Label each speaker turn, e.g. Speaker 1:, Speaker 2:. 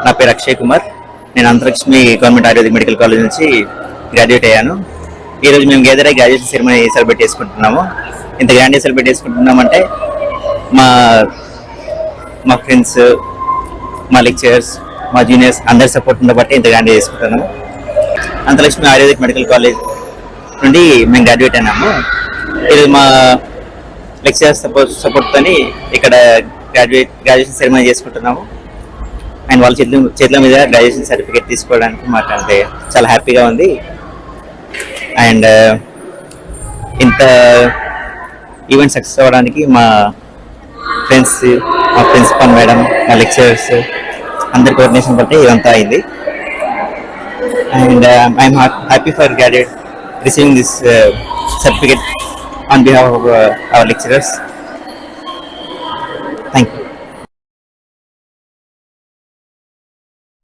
Speaker 1: నా పేరు అక్షయ్ కుమార్. నేను Anthalakshmi government ayurvedic medical college నుంచి గ్రాడ్యుయేట్ అయ్యాను. ఈరోజు మేము గేదర్ గ్రాడ్యుయేషన్ సెరమనీ సెలబ్రేట్ చేసుకుంటున్నాము. ఇంత గ్రాండ్గా సెలబ్రేట్ చేసుకుంటున్నామంటే మా మా ఫ్రెండ్స్, మా లెక్చరర్స్, మా జూనియర్స్ అందరి సపోర్ట్ ఉన్న బట్టి ఇంత గ్రాండ్గా చేసుకుంటున్నాము. అంతలక్ష్మి ఆయుర్వేదిక్ మెడికల్ కాలేజ్ నుండి మేము గ్రాడ్యుయేట్ అయినాము. ఈరోజు మా లెక్చరర్స్ సపోర్ట్తో ఇక్కడ గ్రాడ్యుయేషన్ సెరమనీ చేసుకుంటున్నాము. అండ్ వాళ్ళ చేతుల మీద గ్రాడ్యుయేషన్ సర్టిఫికేట్ తీసుకోవడానికి మాకు అంటే చాలా హ్యాపీగా ఉంది. అండ్ ఇంత ఈవెంట్ సక్సెస్ అవ్వడానికి మా ఫ్రెండ్స్, మా ప్రిన్సిపల్ మేడం, మా లెక్చరర్స్ అందరి కోఆర్డినేషన్ బట్టి ఇదంతా అయింది. And I'm happy for graduate receiving this certificate on behalf of our lecturers.